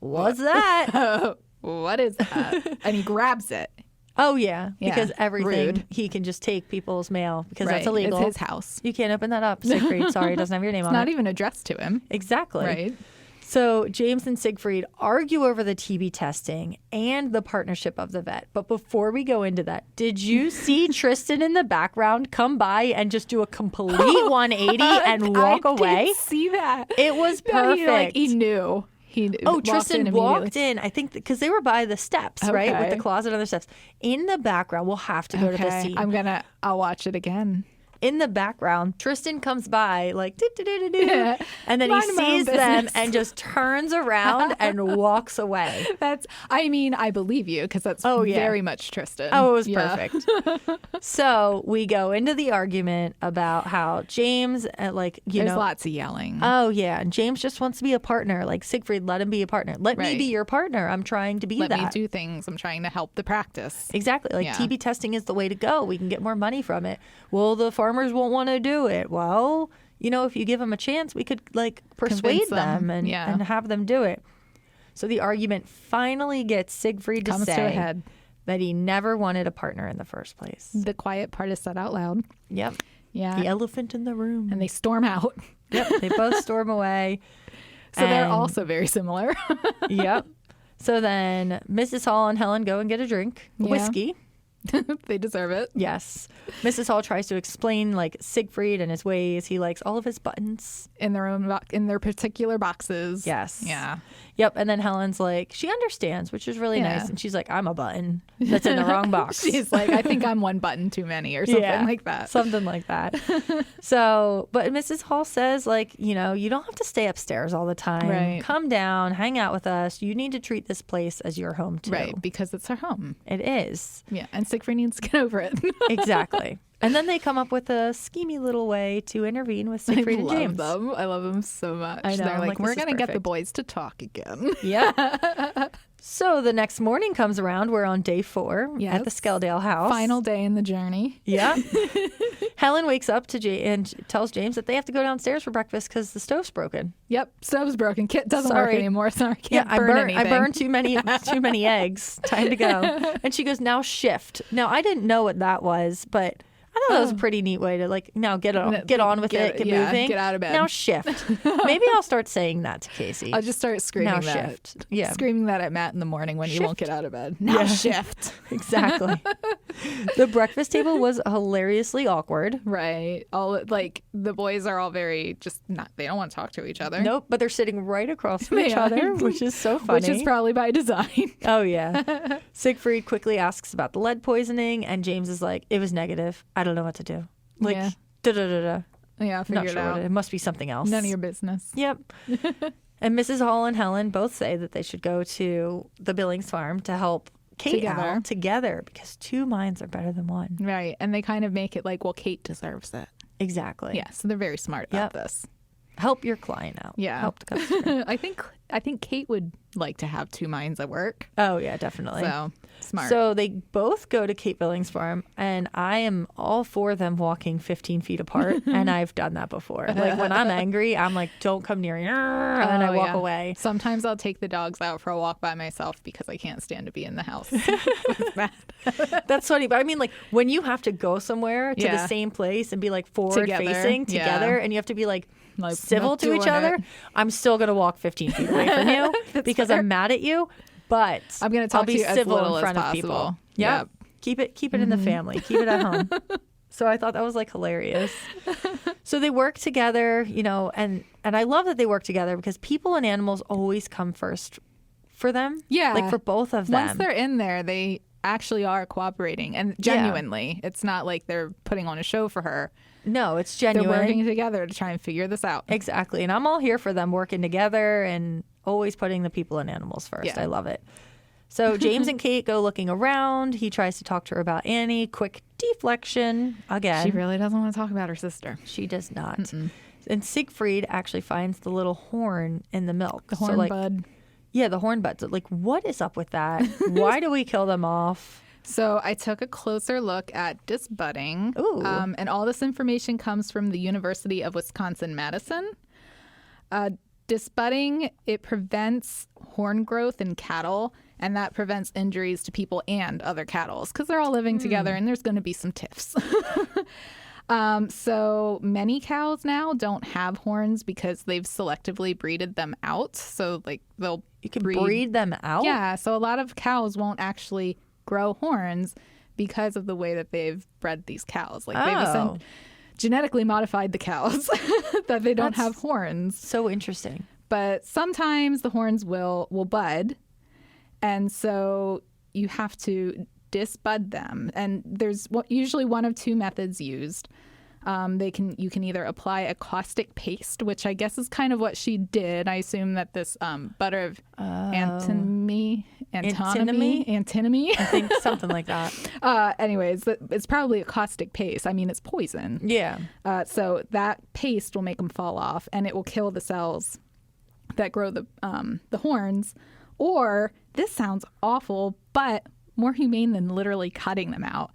"What's that?" What is that? And he grabs it. Oh yeah, Yeah, because everything rude. he can just take people's mail because Right. that's illegal. It's his house. You can't open that up, Siegfried. Sorry, it doesn't have your name It's on not it. even addressed to him. Exactly. Right. So James and Siegfried argue over the TB testing and the partnership of the vet. But before we go into that, did you see Tristan in the background come by and just do a complete 180 and walk away? I did see that. It was No, perfect. he knew. Tristan walked in, I think, because they were by the steps, right? With Okay. the closet on the steps. In the background, we'll have to go to this scene. I'll watch it again. In the background, Tristan comes by like, "Do-do-do-do-do," and then he Mind my own sees them business. and just turns around and walks away. I believe you because that's Oh, yeah. very much Tristan. Oh, it was Yeah. perfect. So we go into the argument about how James, There's lots of yelling. oh yeah, and James just wants to be a partner. Like Siegfried, let him be a partner. Let me Right. be your partner. I'm trying to be Let that. me do things. I'm trying to help the practice. Exactly. Like Yeah. TB testing is the way to go. We can get more money from it. Well, the farmers won't want to do it. Well, if you give them a chance, we could persuade Convince them. them and, Yeah. and have them do it. So the argument finally gets Siegfried to Comes say to a head. that he never wanted a partner in the first place. The quiet part is said out loud. Yep. Yeah. The elephant in the room. And they storm out. Yep. They both storm away. So they're And- also very similar. Yep. So then Mrs. Hall and Helen go and get a drink. Yeah. Whiskey. They deserve it. Yes. Mrs. Hall tries to explain like Siegfried and his ways. He likes all of his buttons. In their own in their particular boxes. Yes. Yeah. Yep. And then Helen's like, she understands, which is really Yeah. nice. And she's like, I'm a button that's in the wrong box. She's like, I think I'm one button too many or something like that. Something like that. So, but Mrs. Hall says, like, you know, you don't have to stay upstairs all the time. Right. Come down, hang out with us. You need to treat this place as your home too. Right, because it's her home. It is. Yeah, and Siegfried needs to get over it. Exactly. And then they come up with a schemy little way to intervene with Siegfried and James. I love them so much. I know, They're I'm like, like, we're this is going to get the perfect. boys to talk again. Yeah. So the next morning comes around. We're on day 4 at the Yes. Skeldale house. Final day in the journey. Yeah. Helen wakes up to and tells James that they have to go downstairs for breakfast because the stove's broken. Yep, stove's broken. Kit doesn't work Sorry. anymore. Sorry, can't I burn burned. I anything. burned too many eggs. Time to go. And she goes, now shift. Now I didn't know what that was, but I thought that was a pretty neat way to like now get on with it, get moving. Get out of bed. Now shift. Maybe I'll start saying that to Casey. I'll just start screaming Now that. shift. Yeah. Screaming that at Matt in the morning when he won't Shift. get out of bed. Now shift. Exactly. The breakfast table was hilariously awkward. Right. All like the boys are all very just not. They don't want to talk to each other. Nope, but they're sitting right across from each Yeah. other, which is so funny. Which is probably by design. Oh, yeah. Siegfried quickly asks about the lead poisoning, and James is like, it was negative. I don't know what to do. Like, Yeah. da-da-da-da. Yeah, Not figure it sure what out. it must be something else. None of your business. Yep. And Mrs. Hall and Helen both say that they should go to the Billings farm to help Kate Together. out together because 2 minds are better than 1. Right. And they kind of make it like, well, Kate deserves it. Exactly. Yeah. So they're very smart about Yep. this. Help your client out. Yeah. Help the customer. I think Kate would like to have 2 minds at work. Oh, yeah, definitely. So smart. So they both go to Kate Billings' farm, and I am all for them walking 15 feet apart, and I've done that before. Like when I'm angry, I'm like, don't come near me, and then I Oh, walk yeah. away. Sometimes I'll take the dogs out for a walk by myself because I can't stand to be in the house with Matt. That's funny, but I mean, like when you have to go somewhere to the Yeah. same place and be like forward facing yeah. together, and you have to be like Like, civil not to each doing other, it. I'm still gonna walk 15 feet away from you because I'm mad at you. But I'm gonna I'll talk be to you as civil little in front as of people. possible. Yeah, Yep. keep it in the family. Keep it at home. So I thought that was like hilarious. So they work together, you know, and I love that they work together because people and animals always come first for them. Yeah. like for both of them. Once they're in there, they actually are cooperating and genuinely. It's not like they're putting on a show for her. No, it's They're genuine. working together to try and figure this out. Exactly. And I'm all here for them working together and always putting the people and animals first. Yeah. I love it. So James and Kate go looking around. He tries to talk to her about Annie. Quick deflection again. She really doesn't want to talk about her sister. She does not. And Siegfried actually finds the little horn in the milk. The horn so, like, bud. Yeah, the horn buds. Like, what is up with that? Why do we kill them off? So I took a closer look at disbudding. Ooh. And all this information comes from the University of Wisconsin-Madison. Disbudding, it prevents horn growth in cattle, and that prevents injuries to people and other cattle because they're all living together and there's going to be some tiffs. So many cows now don't have horns because they've selectively breeded them out. So like they'll You can breed them out? Yeah, so a lot of cows won't actually grow horns because of the way that they've bred these cows. Like Oh. they've genetically modified the cows that they don't That's- have horns. So interesting. But sometimes the horns will bud, and so you have to disbud them. And there's usually one of 2 methods used. You can either apply a caustic paste, which I guess is kind of what she did. I assume that this butter of antinomy. I think something like that. Anyways, it's probably a caustic paste. I mean, it's poison. Yeah. So that paste will make them fall off, and it will kill the cells that grow the horns. Or this sounds awful, but more humane than literally cutting them out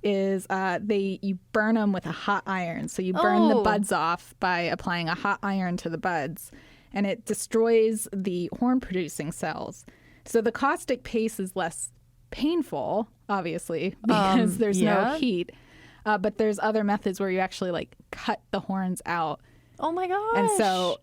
is you burn them with a hot iron. So you burn the Oh. buds off by applying a hot iron to the buds, and it destroys the horn producing cells. So the caustic paste is less painful, obviously, because there's no heat. But there's other methods where you actually like cut the horns out. Oh my gosh. And so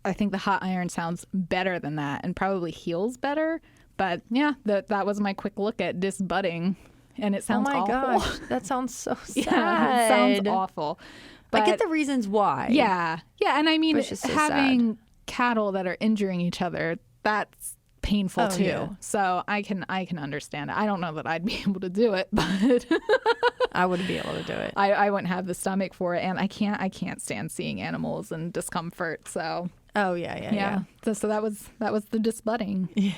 I think the hot iron sounds better than that and probably heals better. But yeah, that was my quick look at disbudding. And it sounds awful. Oh my gosh. That sounds so sad. Yeah, it sounds awful. But I get the reasons why. Yeah. Yeah. And I mean, It's just so having cattle that are injuring each other, that's painful too. Yeah. So I can understand it. I don't know that I'd be able to do it, but I wouldn't be able to do it. I wouldn't have the stomach for it, and I can't stand seeing animals in discomfort. So Oh yeah. So that was the disbudding.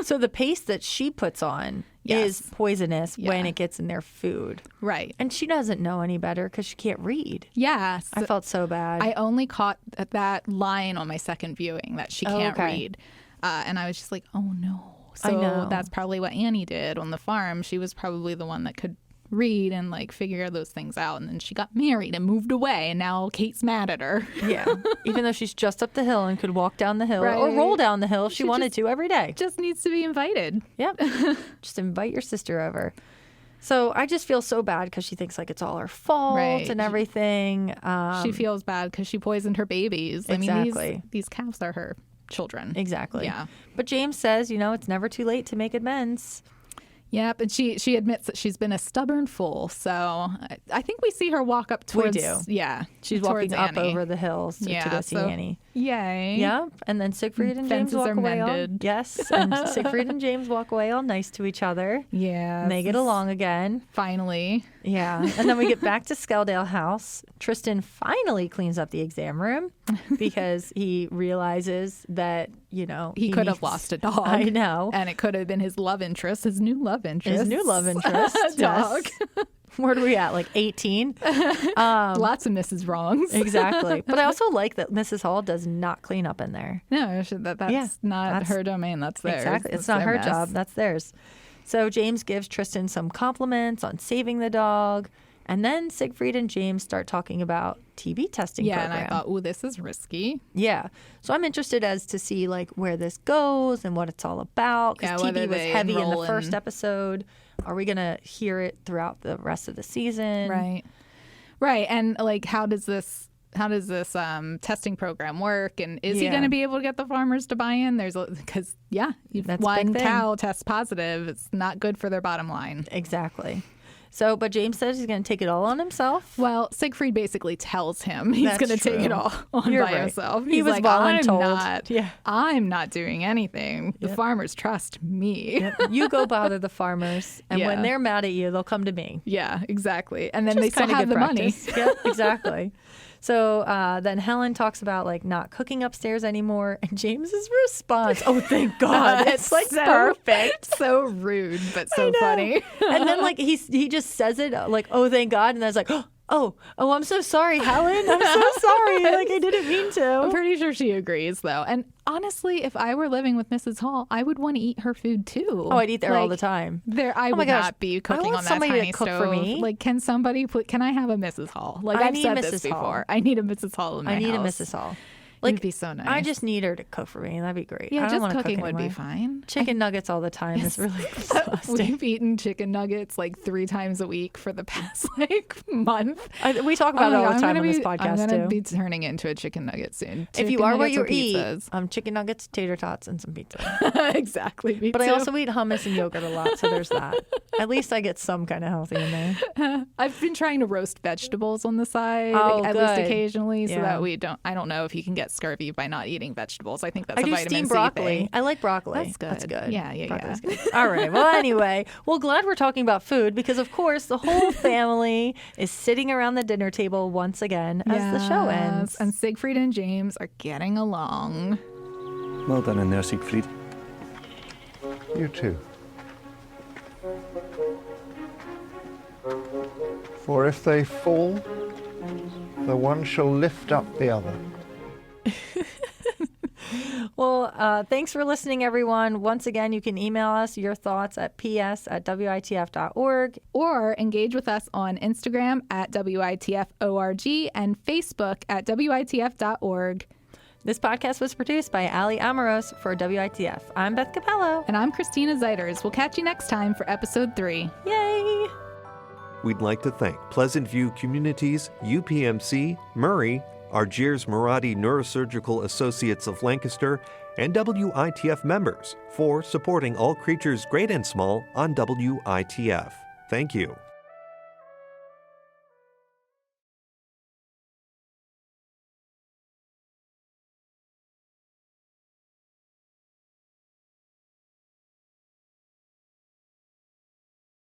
So the paste that she puts on Yes. is poisonous when Yeah. it gets in their food. Right. And she doesn't know any better because she can't read. Yeah. I felt so bad. I only caught that line on my second viewing that she can't okay. read. And I was just like, oh no. I So know. that's probably what Annie did on the farm. She was probably the one that could read and like figure those things out. And then she got married and moved away. And now Kate's mad at her. Yeah. Even though she's just up the hill and could walk down the hill or Right. roll down the hill if she She wanted just- to every day. Just needs to be invited. Yep. Just invite your sister over. So I just feel so bad because she thinks like it's all her fault Right. and everything. She feels bad because she poisoned her babies. I mean, Exactly. these calves are her children. Exactly. Yeah. But James says, it's never too late to make amends. Yep, and she admits that she's been a stubborn fool. So I think we see her walk up towards. do. Yeah, She's towards walking up Annie. over the hills to go see so- Annie. Yay! Yeah, and then Siegfried and James Fences walk are away. mended. Yes, and Siegfried and James walk away all nice to each other. Yeah, And they get along again. finally. Yeah, and then we get back to Skeldale House. Tristan finally cleans up the exam room because he realizes that He could have needs- lost a dog. I know. and it could have been his love interest, his new love interest, His new love interest. dog. Yes. Where are we at? Like 18? Lots of Mrs. Wrongs. Exactly. But I also like that Mrs. Hall does not clean up in there. No, that's Yeah, not that's- her domain. That's theirs. Exactly. It's That's not their her mess. job. That's theirs. So James gives Tristan some compliments on saving the dog. And then Siegfried and James start talking about TB testing Yeah, program. and I thought, oh, this is risky. Yeah. So I'm interested as to see like where this goes and what it's all about. Yeah, Because whether TB was they heavy in the enroll first in- episode. Are we going to hear it throughout the rest of the season? Right. And like, how does this testing program work? And is he Yeah. going to be able to get the farmers to buy in? Because if That's a one big thing. cow tests positive, it's not good for their bottom line. Exactly. So, but James says he's going to take it all on himself. Well, Siegfried basically tells him he's That's going to take true. it all on You're by right. himself. He He's was like, voluntold. Yeah. I'm not doing anything. The farmers trust me. You go bother the farmers, and when Yeah. they're mad at you, they'll come to me. Yeah, exactly. And then Which they is still kinda have good the money. practice. Yep, exactly. So then Helen talks about like not cooking upstairs anymore, and James's response, "Oh, thank God!" It's like so perfect. So rude, but I so know. funny. And then like he just says it like, "Oh, thank God," and I was like, "Oh, I'm so sorry, Helen. I'm so sorry. Like I didn't mean I'm to." pretty sure she agrees, though. And honestly, if I were living with Mrs. Hall, I would want to eat her food too. Oh, I'd eat there all Like, the time. I my would gosh, not be I cooking want on that somebody to tiny cook stove. for me. Like, can somebody can I have a Mrs. Hall? Like I I've need said Mrs. this Hall. before. I need a Mrs. Hall in my I need house. a Mrs. Hall. Like, it'd be so nice. I just need her to cook for me. That'd be great. I yeah, don't just wanna cooking cook would be anymore. fine. Chicken nuggets all the time is really exhausting. We've eaten chicken nuggets like 3 times a week for the past like month. We talk about it all the time on this I'm podcast gonna too. be turning into a chicken nugget soon. If you Chicken are what nuggets you or eat, pizzas. chicken nuggets, tater tots, and some pizza. Exactly. Me But I too. also eat hummus and yogurt a lot, so there's that. At least I get some kind of healthy in there. I've been trying to roast vegetables on the side Oh, at least good. occasionally, so Yeah. that I don't know if you can get scurvy by not eating vegetables. I think that's I a do vitamin steamed C broccoli. thing. I like broccoli. That's good. That's good. Yeah. Broccoli's good. All right. Well, anyway, glad we're talking about food because, of course, the whole family is sitting around the dinner table once again as the show ends. Yes, and Siegfried and James are getting along. Well done in there, Siegfried. You too. For if they fall, the one shall lift up the other. Well, thanks for listening, everyone. Once again, you can email us your thoughts at ps@witf.org. Or engage with us on Instagram at WITFORG and Facebook at WITF.org. This podcast was produced by Ali Amoros for WITF. I'm Beth Capello. And I'm Christina Zeiters. We'll catch you next time for episode 3. Yay! We'd like to thank Pleasant View Communities, UPMC, Murray, Argiers Marathi Neurosurgical Associates of Lancaster, and WITF members for supporting all creatures great and small on WITF. Thank you.